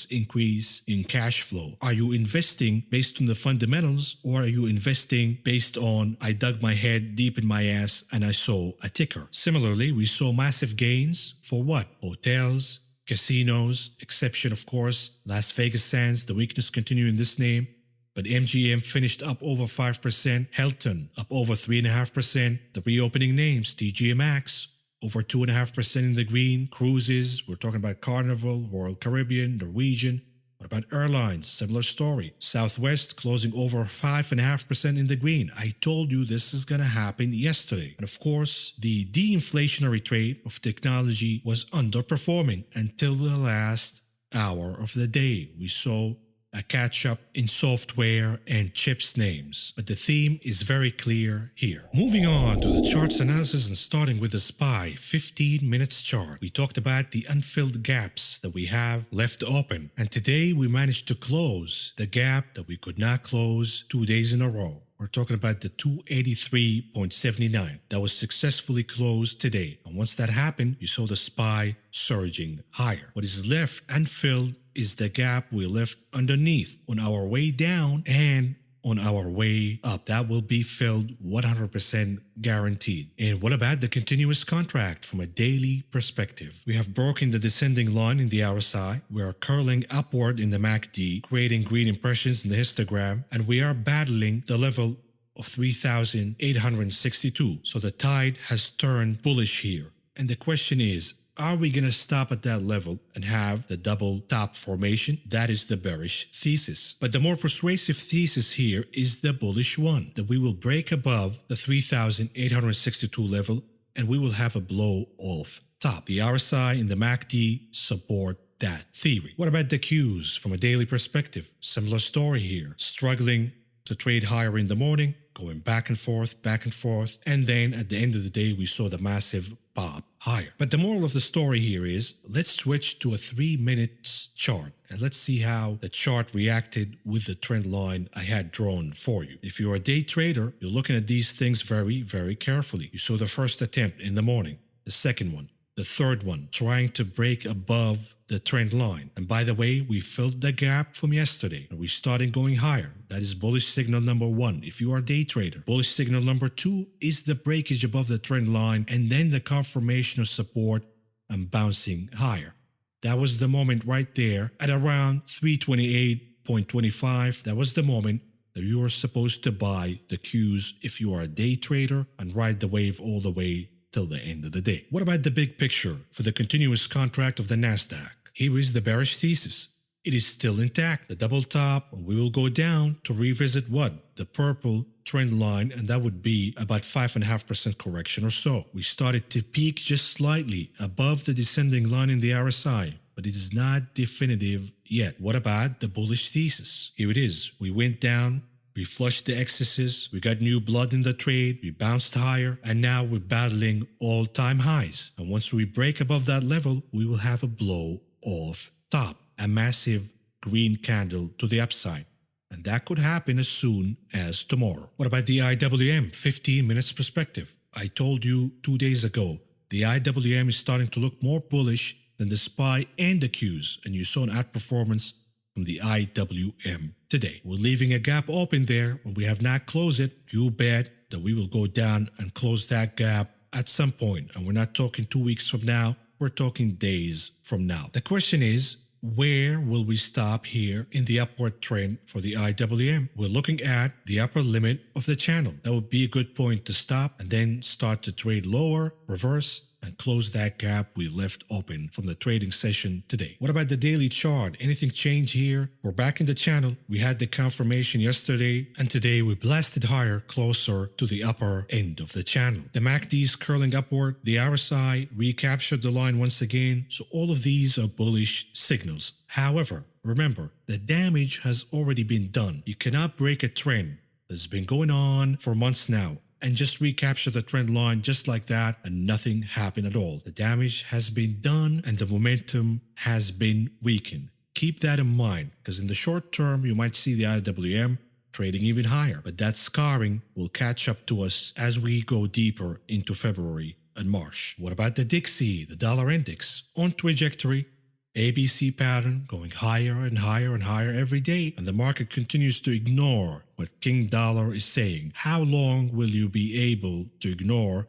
increase in cash flow. Are you investing based on the fundamentals, or are you investing based on I dug my head deep in my ass and I saw a ticker? Similarly, we saw massive gains for what? Hotels, casinos, exception of course, Las Vegas Sands, the weakness continuing in this name. But MGM finished up over 5%, Hilton up over 3.5%, the reopening names, TJ Maxx, over 2.5% in the green, cruises, we're talking about Carnival, Royal Caribbean, Norwegian. What about airlines? Similar story. Southwest closing over 5.5% in the green. I told you this is going to happen yesterday. And of course, the de-inflationary trade of technology was underperforming until the last hour of the day. We saw a catch-up in software and chips names. But the theme is very clear here. Moving on to the charts analysis and starting with the SPY 15 minutes chart. We talked about the unfilled gaps that we have left open. And today we managed to close the gap that we could not close 2 days in a row. We're talking about the 283.79 that was successfully closed today. And once that happened, you saw the SPY surging higher. What is left unfilled is the gap we left underneath on our way down and on our way up. That will be filled 100% guaranteed. And what about the continuous contract from a daily perspective? We have broken the descending line in the RSI. We are curling upward in the MACD, creating green impressions in the histogram, and we are battling the level of 3,862. So the tide has turned bullish here. And the question is, are we going to stop at that level and have the double top formation? That is the bearish thesis. But the more persuasive thesis here is the bullish one, that we will break above the 3,862 level and we will have a blow off top. The RSI and the MACD support that theory. What about the Qs from a daily perspective? Similar story here. Struggling to trade higher in the morning, going back and forth, and then at the end of the day, we saw the massive pop higher. But the moral of the story here is, let's switch to a 3-minute chart and let's see how the chart reacted with the trend line I had drawn for you. If you're a day trader, you're looking at these things very, very carefully. You saw the first attempt in the morning, the second one, the third one, trying to break above the trend line. And by the way, we filled the gap from yesterday and we started going higher. That is bullish signal number 1 if you are a day trader. Bullish signal number 2 is the breakage above the trend line and then the confirmation of support and bouncing higher. That was the moment right there at around 328.25. That was the moment that you were supposed to buy the Qs if you are a day trader and ride the wave all the way till the end of the day. What about the big picture for the continuous contract of the Nasdaq? Here is the bearish thesis. It is still intact. The double top, we will go down to revisit what? The purple trend line, and that would be about 5.5% correction or so. We started to peak just slightly above the descending line in the RSI, but it is not definitive yet. What about the bullish thesis? Here it is. We went down, we flushed the excesses, we got new blood in the trade, we bounced higher, and now we're battling all-time highs. And once we break above that level, we will have a blow off top, a massive green candle to the upside. And that could happen as soon as tomorrow. What about the IWM 15 minutes perspective? I told you 2 days ago, the IWM is starting to look more bullish than the SPY and the Qs, and you saw an outperformance from the IWM today. We're leaving a gap open there, and we have not closed it. You bet that we will go down and close that gap at some point, and we're not talking 2 weeks from now, we're talking days from now. The question is, where will we stop here in the upward trend for the IWM? We're looking at the upper limit of the channel. That would be a good point to stop and then start to trade lower, reverse, and close that gap we left open from the trading session today. What about the daily chart? Anything change here? We're back in the channel. We had the confirmation yesterday, and today we blasted higher, closer to the upper end of the channel. The MACD is curling upward. The RSI recaptured the line once again. So all of these are bullish signals. However, remember, the damage has already been done. You cannot break a trend that's been going on for months now and just recapture the trend line just like that, and nothing happened at all. The damage has been done and the momentum has been weakened. Keep that in mind, because in the short term you might see the IWM trading even higher, but that scarring will catch up to us as we go deeper into February and March. What about the Dixie, the dollar index? On trajectory, ABC pattern going higher and higher and higher every day, and the market continues to ignore what King Dollar is saying. How long will you be able to ignore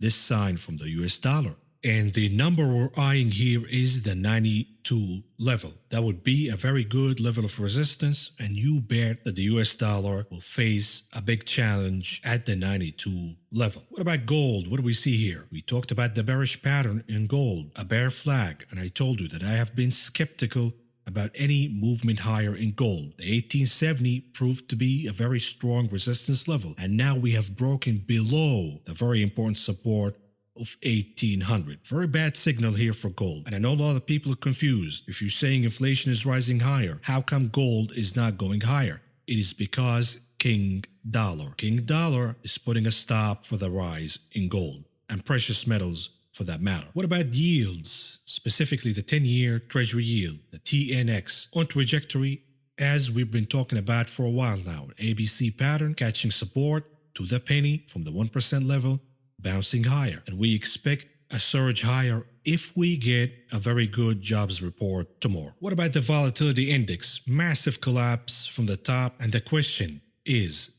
this sign from the US dollar? And the number we're eyeing here is the 92 level. That would be a very good level of resistance, and you bet that the US dollar will face a big challenge at the 92 level. What about gold? What do we see here? We talked about the bearish pattern in gold, a bear flag, and I told you that I have been skeptical about any movement higher in gold. The 1870 proved to be a very strong resistance level, and now we have broken below the very important support of 1800. Very bad signal here for gold. And I know a lot of people are confused. If you're saying inflation is rising higher, how come gold is not going higher? It is because King Dollar. King Dollar is putting a stop for the rise in gold and precious metals for that matter. What about yields? Specifically the 10-year Treasury yield, the TNX, on trajectory as we've been talking about for a while now. An ABC pattern catching support to the penny from the 1% level, bouncing higher, and we expect a surge higher if we get a very good jobs report tomorrow. What about the volatility index? Massive collapse from the top, and the question is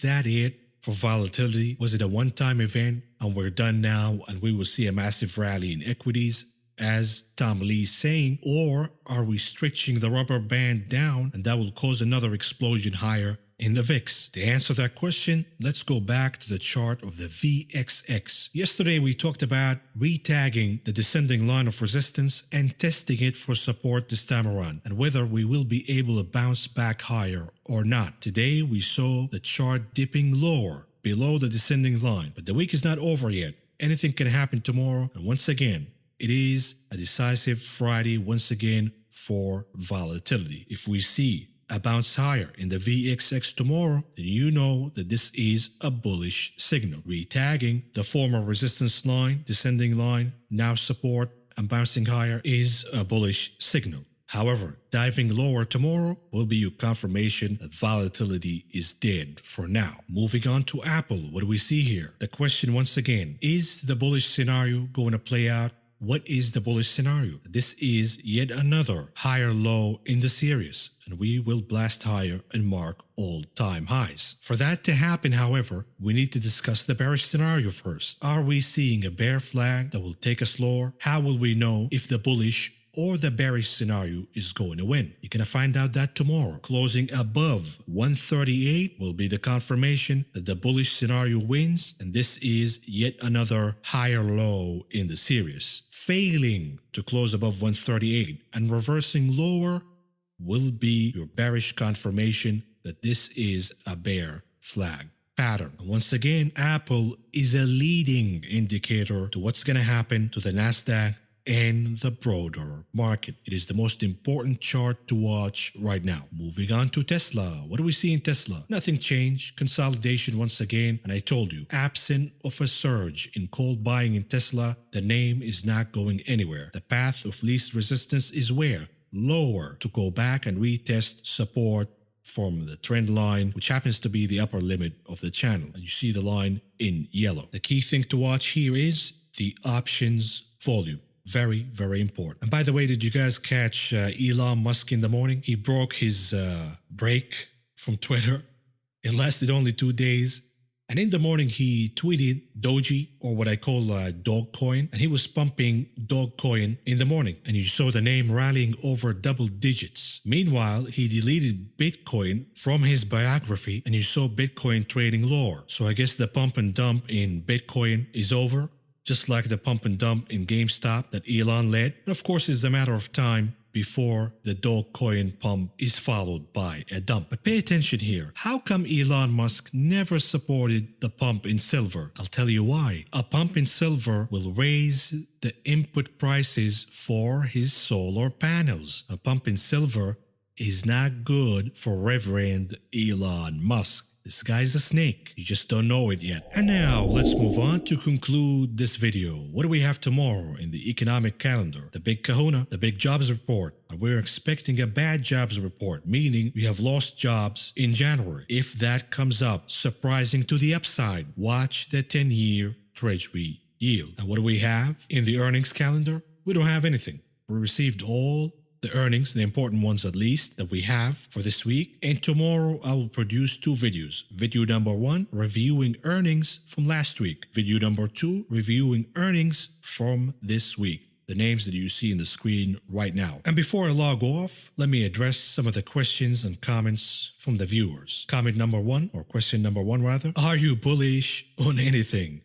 that it for volatility? Was it a one-time event and we're done now and we will see a massive rally in equities, as Tom Lee is saying, or are we stretching the rubber band down and that will cause another explosion higher in the VIX? To answer that question, let's go back to the chart of the VXX. Yesterday we talked about retagging the descending line of resistance and testing it for support this time around, and whether we will be able to bounce back higher or not. Today we saw the chart dipping lower below the descending line, but the week is not over yet. Anything can happen tomorrow, and once again, it is a decisive Friday once again for volatility. If we see a bounce higher in the VXX tomorrow, then you know that this is a bullish signal. Retagging the former resistance line, descending line, now support, and bouncing higher is a bullish signal. However, diving lower tomorrow will be your confirmation that volatility is dead for now. Moving on to Apple, what do we see here? The question once again, is the bullish scenario going to play out? What is the bullish scenario? This is yet another higher low in the series, and we will blast higher and mark all-time highs. For that to happen, however, we need to discuss the bearish scenario first. Are we seeing a bear flag that will take us lower? How will we know if the bullish or the bearish scenario is going to win? You're going to find out that tomorrow. Closing above 138 will be the confirmation that the bullish scenario wins, and this is yet another higher low in the series. Failing to close above 138 and reversing lower will be your bearish confirmation that this is a bear flag pattern. And once again, Apple is a leading indicator to what's going to happen to the Nasdaq and the broader market. It is the most important chart to watch right now. Moving on to Tesla. What do we see in Tesla? Nothing changed. Consolidation once again. And I told you, absent of a surge in cold buying in Tesla, the name is not going anywhere. The path of least resistance is where? Lower, to go back and retest support from the trend line, which happens to be the upper limit of the channel. And you see the line in yellow. The key thing to watch here is the options volume. Very, very important. And by the way, did you guys catch Elon Musk in the morning? He broke his break from Twitter. It lasted only 2 days. And in the morning, he tweeted Doji, or what I call Dogcoin, and he was pumping Dogcoin in the morning. And you saw the name rallying over double digits. Meanwhile, he deleted Bitcoin from his biography, and you saw Bitcoin trading lower. So I guess the pump and dump in Bitcoin is over, just like the pump and dump in GameStop that Elon led. And of course, it's a matter of time before the Dogecoin pump is followed by a dump. But pay attention here. How come Elon Musk never supported the pump in silver? I'll tell you why. A pump in silver will raise the input prices for his solar panels. A pump in silver is not good for Reverend Elon Musk. This guy's a snake. You just don't know it yet. And now, let's move on to conclude this video. What do we have tomorrow in the economic calendar? The big kahuna, the big jobs report. And we're expecting a bad jobs report, meaning we have lost jobs in January. If that comes up, surprising to the upside, watch the 10-year Treasury yield. And what do we have in the earnings calendar? We don't have anything. We received all the earnings, the important ones at least, that we have for this week. And tomorrow I will produce 2 videos. Video number 1, reviewing earnings from last week. Video number 2, reviewing earnings from this week. The names that you see in the screen right now. And before I log off, let me address some of the questions and comments from the viewers. Comment number 1, or question number 1 rather. Are you bullish on anything?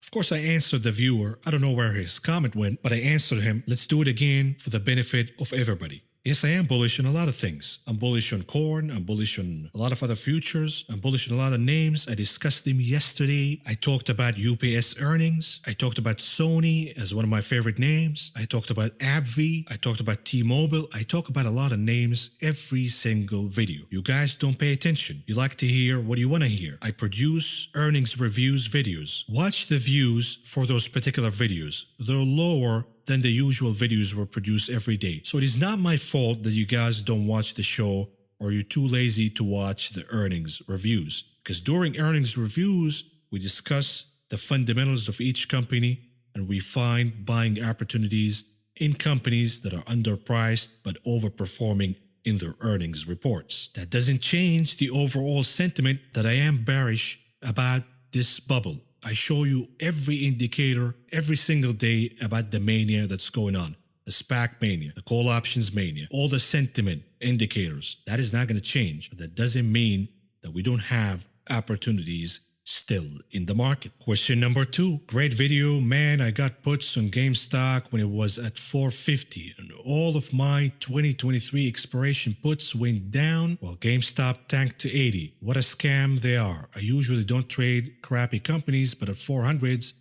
Of course, I answered the viewer. I don't know where his comment went, but I answered him. Let's do it again for the benefit of everybody. Yes, I am bullish on a lot of things. I'm bullish on corn. I'm bullish on a lot of other futures. I'm bullish on a lot of names. I discussed them yesterday. I talked about UPS earnings. I talked about Sony as one of my favorite names. I talked about AbbVie. I talked about T-Mobile. I talk about a lot of names every single video. You guys don't pay attention. You like to hear what you want to hear. I produce earnings reviews videos. Watch the views for those particular videos. They're lower than the usual videos were produced every day. So it is not my fault that you guys don't watch the show or you're too lazy to watch the earnings reviews. Because during earnings reviews, we discuss the fundamentals of each company and we find buying opportunities in companies that are underpriced but overperforming in their earnings reports. That doesn't change the overall sentiment that I am bearish about this bubble. I show you every indicator every single day about the mania that's going on. The SPAC mania, the call options mania, all the sentiment indicators. That is not going to change. But that doesn't mean that we don't have opportunities still in the market. Question number 2. Great video. Man, I got puts on GameStop when it was at 450 and all of my 2023 expiration puts went down while GameStop tanked to 80. What a scam they are. I usually don't trade crappy companies, but at 400s,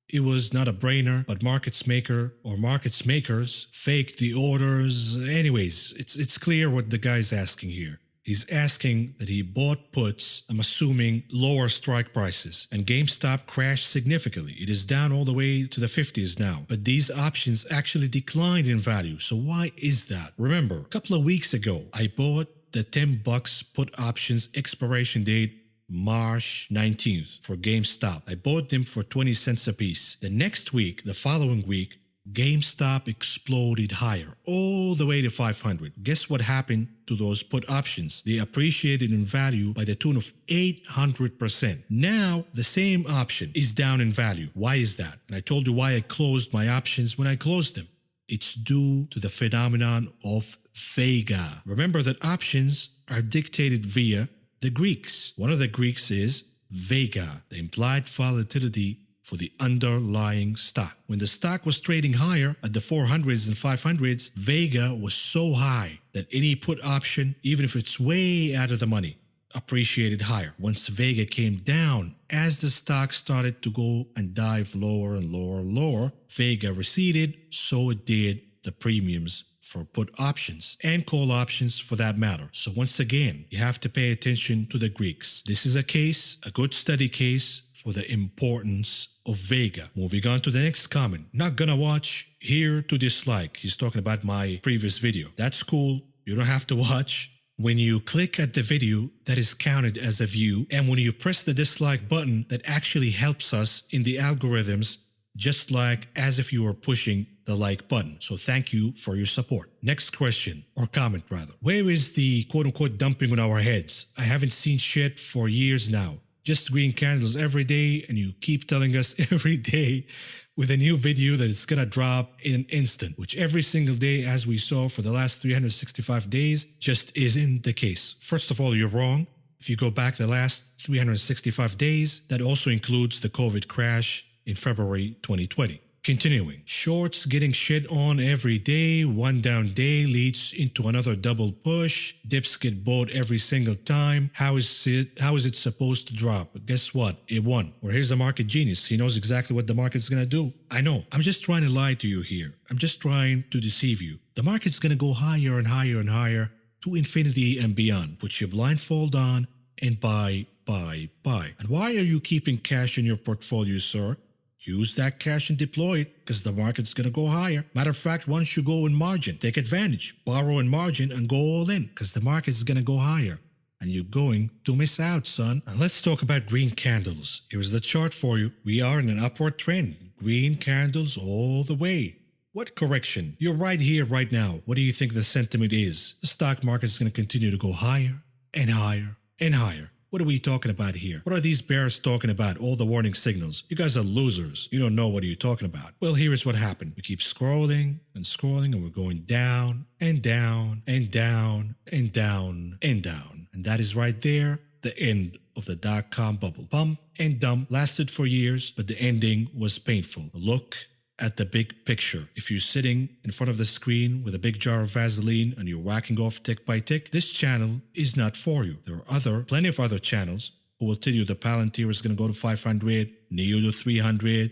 it was not a brainer, but market makers faked the orders. Anyways, it's clear what the guy's asking here. He's asking that he bought puts, I'm assuming lower strike prices, and GameStop crashed significantly. It is down all the way to the 50s now, but these options actually declined in value. So why is that? Remember, a couple of weeks ago, I bought the $10 put options expiration date March 19th for GameStop. I bought them for 20 cents a piece. The next week, the following week, GameStop exploded higher, all the way to 500. Guess what happened to those put options? They appreciated in value by the tune of 800%. Now, the same option is down in value. Why is that? And I told you why I closed my options when I closed them. It's due to the phenomenon of Vega. Remember that options are dictated via the Greeks. One of the Greeks is Vega, the implied volatility for the underlying stock. When the stock was trading higher at the 400s and 500s, Vega was so high that any put option, even if it's way out of the money, appreciated higher. Once Vega came down, as the stock started to go and dive lower and lower and lower, Vega receded, so it did the premiums for put options and call options for that matter. So once again, you have to pay attention to the Greeks. This is a case, a good study case for the importance of Vega. Moving on to the next comment. Not gonna watch, here to dislike. He's talking about my previous video. That's cool. You don't have to watch. When you click at the video, that is counted as a view. And when you press the dislike button, that actually helps us in the algorithms, just like as if you were pushing the like button. So thank you for your support. Next question, or comment rather. Where is the quote-unquote dumping on our heads? I haven't seen shit for years now. just green candles every day, and you keep telling us every day with a new video that it's gonna drop in an instant, which every single day, as we saw for the last 365 days, just isn't the case. First of all, you're wrong. If you go back the last 365 days, that also includes the COVID crash in February 2020. Continuing, shorts getting shit on every day, one down day leads into another double push, dips get bought every single time. How is it supposed to drop? Guess what? It won. Or here's the market genius. He knows exactly what the market's gonna do. I know. I'm just trying to lie to you here. I'm just trying to deceive you. The market's gonna go higher and higher and higher to infinity and beyond. Put your blindfold on and buy. And why are you keeping cash in your portfolio, sir? Use that cash and deploy it because the market's going to go higher. Matter of fact, once you go in margin, take advantage, borrow in margin and go all in because the market's going to go higher. And you're going to miss out, son. And let's talk about green candles. Here's the chart for you. We are in an upward trend. Green candles all the way. What correction? You're right here, right now. What do you think the sentiment is? The stock market's going to continue to go higher and higher and higher. What are we talking about here? What are these bears talking about? All the warning signals. You guys are losers. You don't know what you're talking about. Well, here's what happened. We keep scrolling and scrolling and we're going down and down and down and down and down. And that is right there, the end of the dot-com bubble. Pump and dump lasted for years, but the ending was painful. Look at the big picture. If you're sitting in front of the screen with a big jar of Vaseline and you're whacking off tick by tick, this channel is not for you. There are plenty of other channels who will tell you the Palantir is going to go to 500, NEO to 300,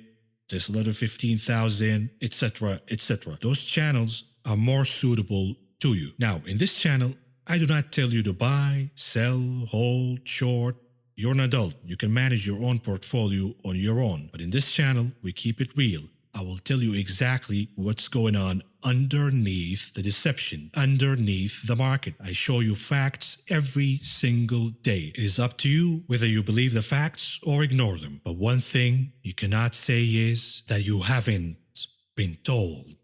Tesla to 15,000, etc., etc. Those channels are more suitable to you. Now, in this channel, I do not tell you to buy, sell, hold, short. You're an adult. You can manage your own portfolio on your own. But in this channel, we keep it real. I will tell you exactly what's going on underneath the deception, underneath the market. I show you facts every single day. It is up to you whether you believe the facts or ignore them. But one thing you cannot say is that you haven't been told.